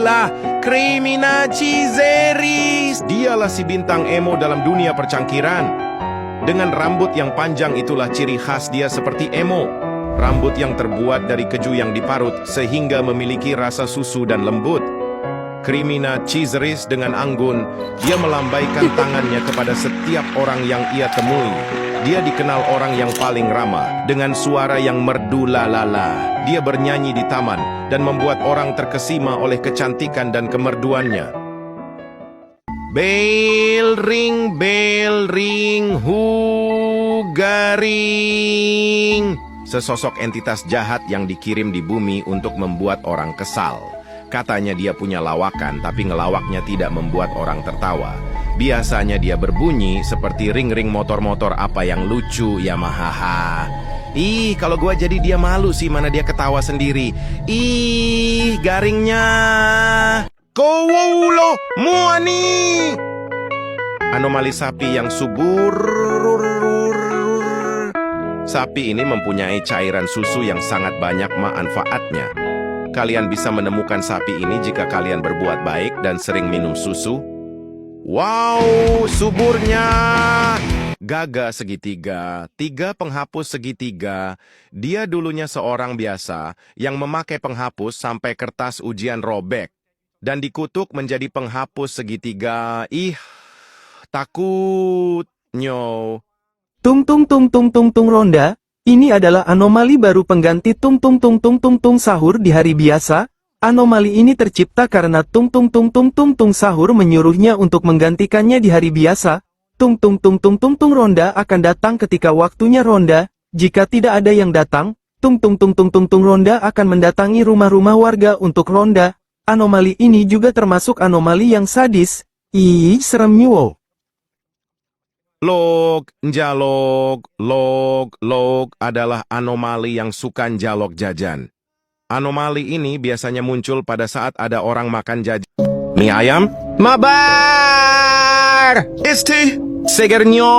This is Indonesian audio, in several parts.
adalah Crimina Cizeris. Dialah si bintang emo dalam dunia percangkiran. Dengan rambut yang panjang itulah ciri khas dia seperti emo. Rambut yang terbuat dari keju yang diparut sehingga memiliki rasa susu dan lembut. Crimina Cizeris dengan anggun, dia melambaikan tangannya kepada setiap orang yang ia temui. Dia dikenal orang yang paling ramah, dengan suara yang merdu lalala. Dia bernyanyi di taman dan membuat orang terkesima oleh kecantikan dan kemerduannya. Bell ring, hu garing. Sesosok entitas jahat yang dikirim di bumi untuk membuat orang kesal. Katanya dia punya lawakan, tapi ngelawaknya tidak membuat orang tertawa. Biasanya dia berbunyi seperti ring-ring motor-motor apa yang lucu, Yamaha. Ih, kalau gua jadi dia malu sih, mana dia ketawa sendiri. Ih, garingnya. Kowulo muani. Anomali sapi yang subur. Sapi ini mempunyai cairan susu yang sangat banyak manfaatnya. Kalian bisa menemukan sapi ini jika kalian berbuat baik dan sering minum susu. Wow, suburnya! Gaga segitiga, 3 penghapus segitiga. Dia dulunya seorang biasa yang memakai penghapus sampai kertas ujian robek. Dan dikutuk menjadi penghapus segitiga. Ih, takut. Nyo. Tung tung tung tung tung tung ronda. Ini adalah anomali baru pengganti tung tung tung tung tung tung sahur di hari biasa. Anomali ini tercipta karena tung tung tung tung tung tung sahur menyuruhnya untuk menggantikannya di hari biasa. Tung tung tung tung tung tung ronda akan datang ketika waktunya ronda. Jika tidak ada yang datang, tung tung tung tung tung tung ronda akan mendatangi rumah-rumah warga untuk ronda. Anomali ini juga termasuk anomali yang sadis. Ih, serem wow. Log adalah anomali yang suka jalok jajan. Anomali ini biasanya muncul pada saat ada orang makan jajan. Mie ayam? Mabar! Segernya!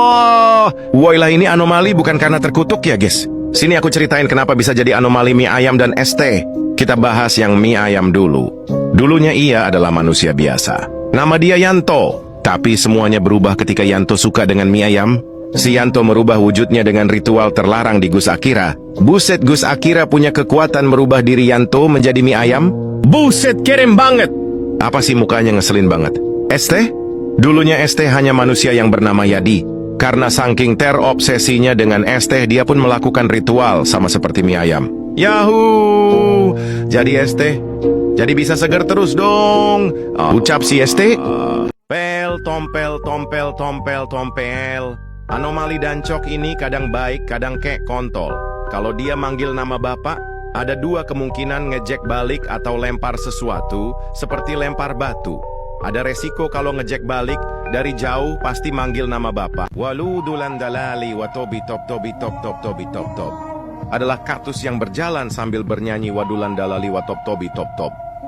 Woilah, ini anomali bukan karena terkutuk ya, guys. Sini aku ceritain kenapa bisa jadi anomali mie ayam dan ST. Kita bahas yang mie ayam dulu. Dulunya ia adalah manusia biasa. Nama dia Yanto. Tapi semuanya berubah ketika Yanto suka dengan mie ayam. Si Yanto merubah wujudnya dengan ritual terlarang di Gus Akira. Buset, Gus Akira punya kekuatan merubah diri Yanto menjadi mie ayam? Buset, keren banget! Apa sih mukanya ngeselin banget? ST? Dulunya ST hanya manusia yang bernama Yadi. Karena saking terobsesinya dengan ST, dia pun melakukan ritual sama seperti mie ayam. Yahoo! Jadi ST, jadi bisa segar terus dong. Ucap si ST. Tompel. Anomali dancok ini kadang baik, kadang kek kontol. Kalau dia manggil nama bapak, ada 2 kemungkinan ngejek balik atau lempar sesuatu, seperti lempar batu. Ada resiko kalau ngejek balik, dari jauh pasti manggil nama bapak. Waludulan dalali watobi top. Adalah kaktus yang berjalan sambil bernyanyi wadulan dalali watop tobi top.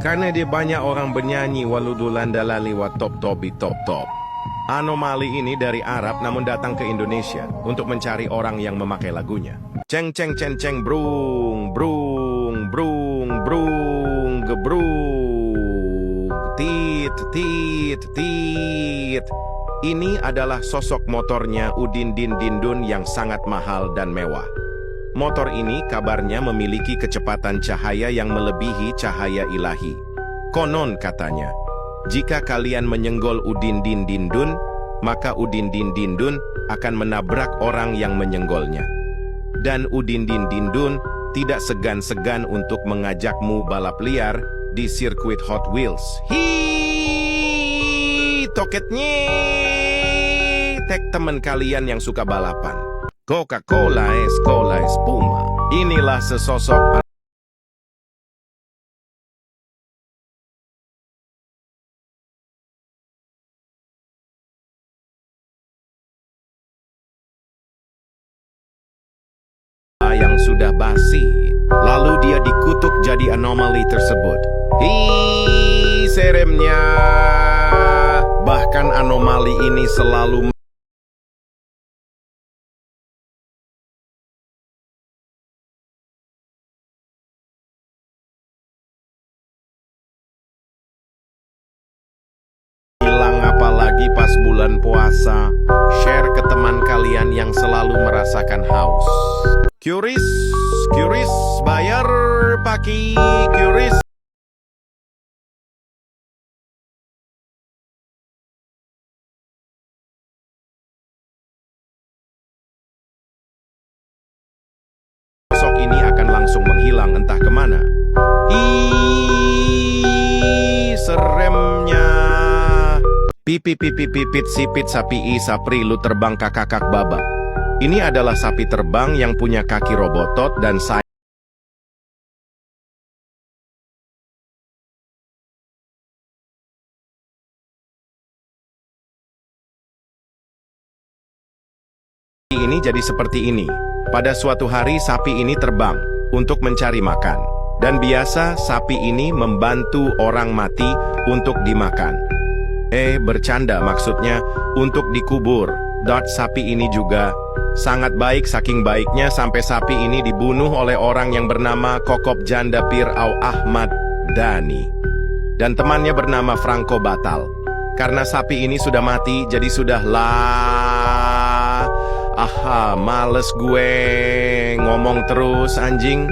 Karena dia banyak orang bernyanyi waludulan dalali watop tobi top. Anomali ini dari Arab namun datang ke Indonesia untuk mencari orang yang memakai lagunya. Ceng brung gebrung tit. Ini adalah sosok motornya Udin Din Dindun yang sangat mahal dan mewah. Motor ini kabarnya memiliki kecepatan cahaya yang melebihi cahaya ilahi. Konon katanya, jika kalian menyenggol Udin Din Dindun, maka Udin Din Dindun akan menabrak orang yang menyenggolnya. Dan Udin Din Dindun tidak segan-segan untuk mengajakmu balap liar di sirkuit Hot Wheels. Toketnya tek teman kalian yang suka balapan. Coca-Cola Espuma. Inilah sesosok yang sudah basi. Lalu dia dikutuk jadi anomali tersebut. Seremnya. Bahkan anomali ini selalu apalagi pas bulan puasa. Share ke teman kalian yang selalu merasakan haus. Curious, bayar paki, curious. Sosok ini akan langsung menghilang entah kemana. Seremnya. Pipit sipit sapi sapri lu terbang kakak babak. Ini adalah sapi terbang yang punya kaki robotot dan sayap. Ini jadi seperti ini. Pada suatu hari sapi ini terbang untuk mencari makan. Dan biasa sapi ini membantu orang mati untuk dimakan. Bercanda maksudnya untuk dikubur. Sapi ini juga sangat baik, saking baiknya sampai sapi ini dibunuh oleh orang yang bernama Kokop Janda Pirau Ahmad Dhani. Dan temannya bernama Franco Batal. Karena sapi ini sudah mati, jadi sudahlah. Males gue ngomong terus anjing.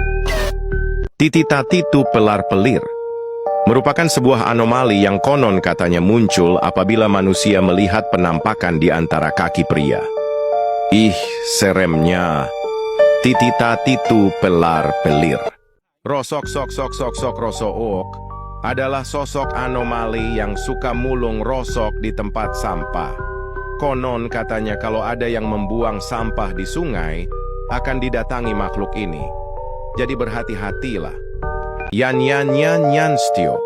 Titita titu pelar pelir merupakan sebuah anomali yang konon katanya muncul apabila manusia melihat penampakan di antara kaki pria. Seremnya. Titita titu pelar pelir. Rosok rosook adalah sosok anomali yang suka mulung rosok di tempat sampah. Konon katanya kalau ada yang membuang sampah di sungai, akan didatangi makhluk ini. Jadi berhati-hatilah. Yanstio.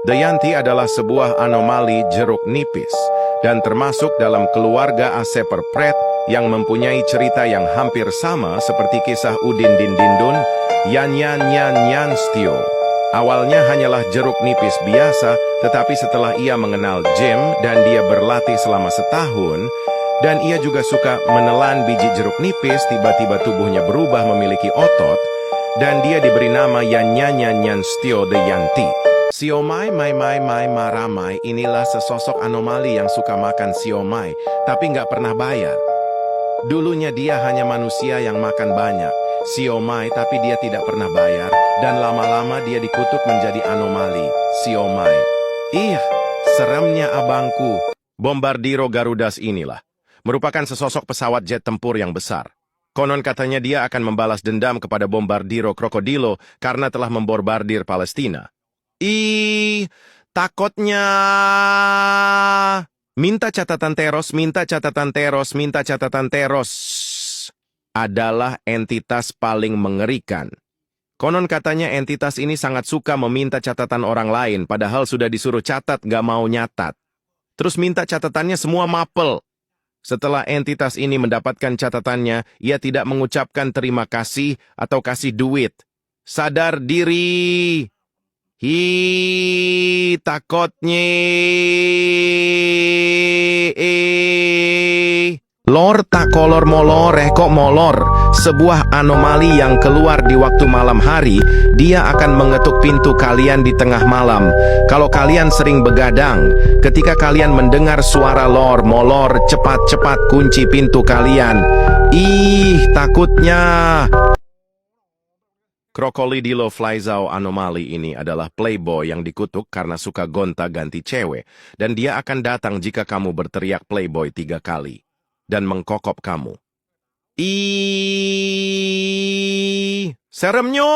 Dayanti adalah sebuah anomali jeruk nipis dan termasuk dalam keluarga Aseperpret yang mempunyai cerita yang hampir sama seperti kisah Udin Dindindun. Yanstio. Awalnya hanyalah jeruk nipis biasa, tetapi setelah ia mengenal Jim dan dia berlatih selama setahun, dan ia juga suka menelan biji jeruk nipis, tiba-tiba tubuhnya berubah memiliki otot, dan dia diberi nama Yanstio Dayanti. Siomai maramai, inilah sesosok anomali yang suka makan siomai, tapi nggak pernah bayar. Dulunya dia hanya manusia yang makan banyak siomai, tapi dia tidak pernah bayar, dan lama-lama dia dikutuk menjadi anomali siomai. Seremnya abangku. Bombardiro Garudas inilah merupakan sesosok pesawat jet tempur yang besar. Konon katanya dia akan membalas dendam kepada Bombardiro Krokodilo karena telah membombardir Palestina. Takutnya. Minta catatan teros adalah entitas paling mengerikan. Konon katanya entitas ini sangat suka meminta catatan orang lain, padahal sudah disuruh catat gak mau nyatat. Terus minta catatannya semua mapel. Setelah entitas ini mendapatkan catatannya, ia tidak mengucapkan terima kasih atau kasih duit. Sadar diri. Takutnya. Lor tak kolor molor kok molor. Sebuah anomali yang keluar di waktu malam hari. Dia akan mengetuk pintu kalian di tengah malam. Kalau kalian sering begadang, ketika kalian mendengar suara lor molor, cepat-cepat kunci pintu kalian. Takutnya. Krokodilo Flyzau anomali ini adalah playboy yang dikutuk karena suka gonta-ganti cewek, dan dia akan datang jika kamu berteriak playboy 3 kali dan mengkokop kamu. Seremnyo!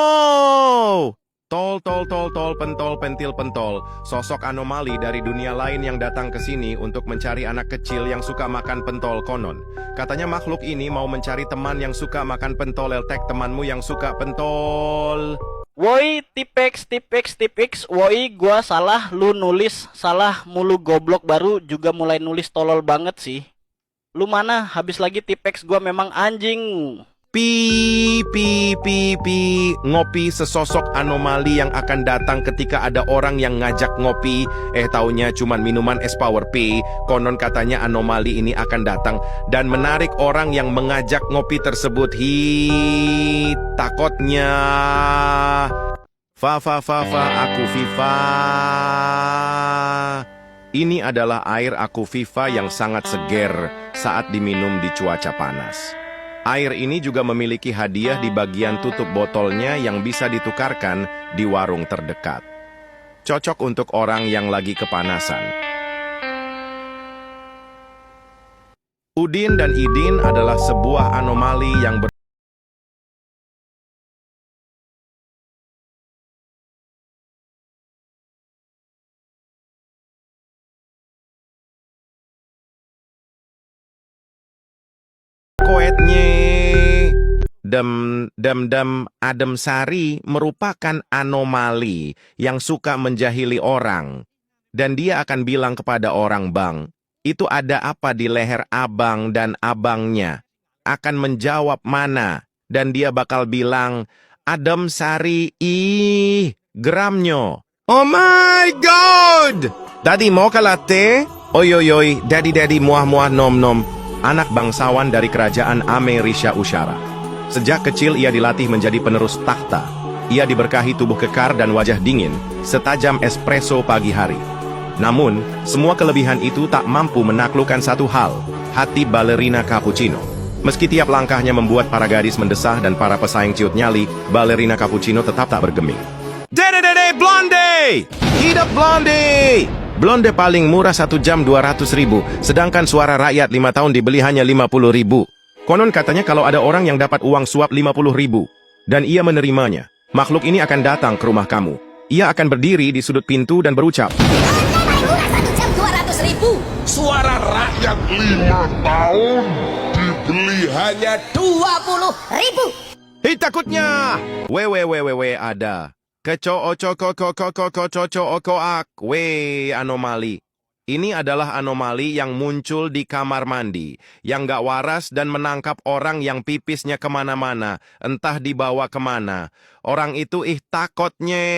Tol, pentol, pentil, pentol. Sosok anomali dari dunia lain yang datang ke sini untuk mencari anak kecil yang suka makan pentol konon. Katanya makhluk ini mau mencari teman yang suka makan pentol. Eltek temanmu yang suka pentol. Woi, tipex, woi, gua salah, lu nulis salah mulu goblok, baru juga mulai nulis tolol banget sih. Lu mana? Habis lagi tipex, gua memang anjing. Ngopi sesosok anomali yang akan datang ketika ada orang yang ngajak ngopi. Taunya cuman minuman es power P. Konon katanya anomali ini akan datang dan menarik orang yang mengajak ngopi tersebut. Takutnya. Fa, aku Viva. Ini adalah air Aquaviva yang sangat seger saat diminum di cuaca panas. Air ini juga memiliki hadiah di bagian tutup botolnya yang bisa ditukarkan di warung terdekat. Cocok untuk orang yang lagi kepanasan. Udin dan Idin adalah sebuah anomali yang koetnya Adem Sari merupakan anomali yang suka menjahili orang. Dan dia akan bilang kepada orang, "Bang, itu ada apa di leher abang?" Dan abangnya akan menjawab mana. Dan dia bakal bilang, "Adem Sari, geramnya." Oh my God! Daddy mau ke latte? Oi, daddy muah nom. Anak bangsawan dari kerajaan Amerika Usyara. Sejak kecil ia dilatih menjadi penerus takhta. Ia diberkahi tubuh kekar dan wajah dingin, setajam espresso pagi hari. Namun, semua kelebihan itu tak mampu menaklukkan satu hal, hati balerina cappuccino. Meski tiap langkahnya membuat para gadis mendesah dan para pesaing ciut nyali, balerina cappuccino tetap tak bergeming. Dede Blonde! Hidup Blonde! Blonde paling murah 1 jam 200.000, sedangkan suara rakyat 5 tahun dibeli hanya 50.000. Konon katanya kalau ada orang yang dapat uang suap 50.000, dan ia menerimanya, makhluk ini akan datang ke rumah kamu. Ia akan berdiri di sudut pintu dan berucap, Paling murah 1 jam 200.000. Suara rakyat 5 tahun dibeli hanya 20.000. "Hei takutnya! Wewe ada. Anomali. Ini adalah anomali yang muncul di kamar mandi, yang gak waras dan menangkap orang yang pipisnya kemana-mana, entah dibawa kemana. Orang itu takotnya.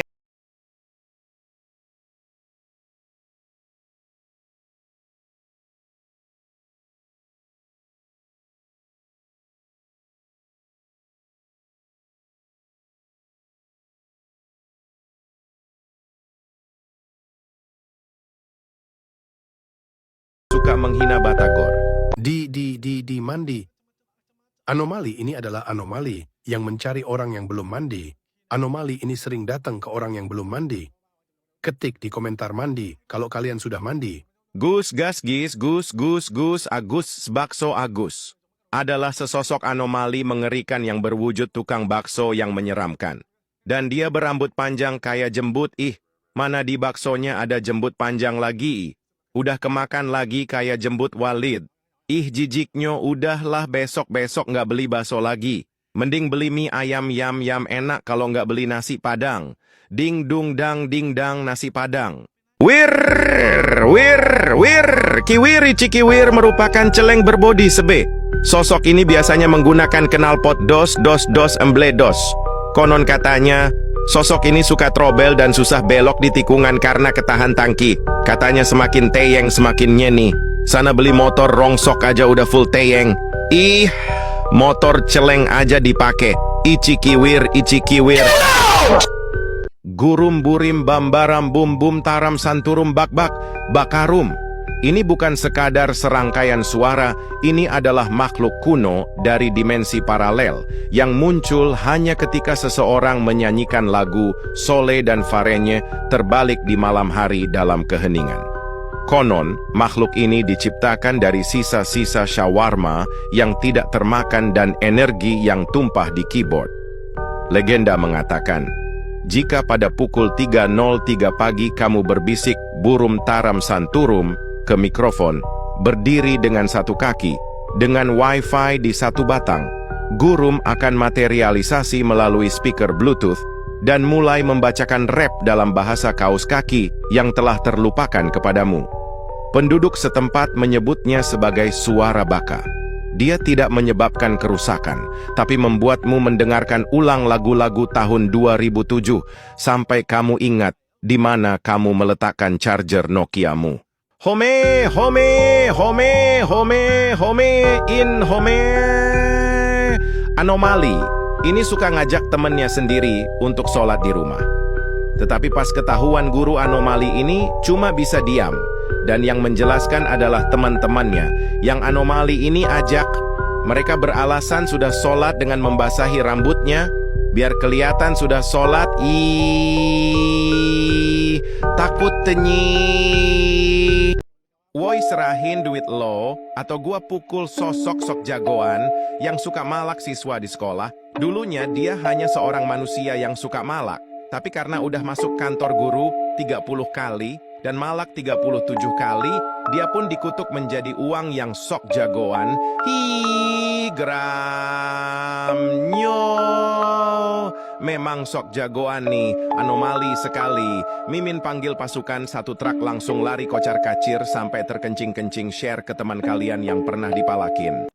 Suka menghina Batagor. Di mandi. Anomali ini adalah anomali yang mencari orang yang belum mandi. Anomali ini sering datang ke orang yang belum mandi. Ketik di komentar mandi kalau kalian sudah mandi. Gus Agus Bakso Agus adalah sesosok anomali mengerikan yang berwujud tukang bakso yang menyeramkan. Dan dia berambut panjang kayak jembut. Mana di baksonya ada jembut panjang lagi. Udah kemakan lagi kayak jembut Walid. Jijiknya, udahlah besok-besok nggak beli bakso lagi. Mending beli mie ayam yam enak kalau nggak beli nasi padang. Ding dang nasi padang. Wir, Kiwiri Cikiwir merupakan celeng berbodi sebe. Sosok ini biasanya menggunakan knalpot dos embledos. Konon katanya, sosok ini suka trobel dan susah belok di tikungan karena ketahan tangki. Katanya semakin teyeng semakin nyeni. Sana beli motor rongsok aja udah full teyeng. Motor celeng aja dipake. Icikiwir. Gurum burim bambaram bum taram santurum bakarum. Ini bukan sekadar serangkaian suara, ini adalah makhluk kuno dari dimensi paralel yang muncul hanya ketika seseorang menyanyikan lagu Sole dan Farenya terbalik di malam hari dalam keheningan. Konon, makhluk ini diciptakan dari sisa-sisa shawarma yang tidak termakan dan energi yang tumpah di keyboard. Legenda mengatakan, jika pada pukul 3.03 pagi kamu berbisik burum taram santurum ke mikrofon, berdiri dengan satu kaki, dengan wifi di satu batang, Gurum akan materialisasi melalui speaker Bluetooth dan mulai membacakan rap dalam bahasa kaos kaki yang telah terlupakan kepadamu. Penduduk setempat menyebutnya sebagai suara baka. Dia tidak menyebabkan kerusakan, tapi membuatmu mendengarkan ulang lagu-lagu tahun 2007 sampai kamu ingat di mana kamu meletakkan charger Nokiamu. Home, anomali. Ini suka ngajak temennya sendiri untuk sholat di rumah. Tetapi pas ketahuan guru anomali ini cuma bisa diam. Dan yang menjelaskan adalah teman-temannya. Yang anomali ini ajak. Mereka beralasan sudah sholat dengan membasahi rambutnya. Biar kelihatan sudah sholat. Takut tenyi. Woi serahin duit lo, atau gua pukul sosok-sok jagoan yang suka malak siswa di sekolah. Dulunya dia hanya seorang manusia yang suka malak. Tapi karena udah masuk kantor guru 30 kali, dan malak 37 kali, dia pun dikutuk menjadi uang yang sok jagoan. Gramnyo. Memang sok jagoan nih, anomali sekali. Mimin panggil pasukan, satu truk langsung lari kocar kacir sampai terkencing-kencing. Share ke teman kalian yang pernah dipalakin.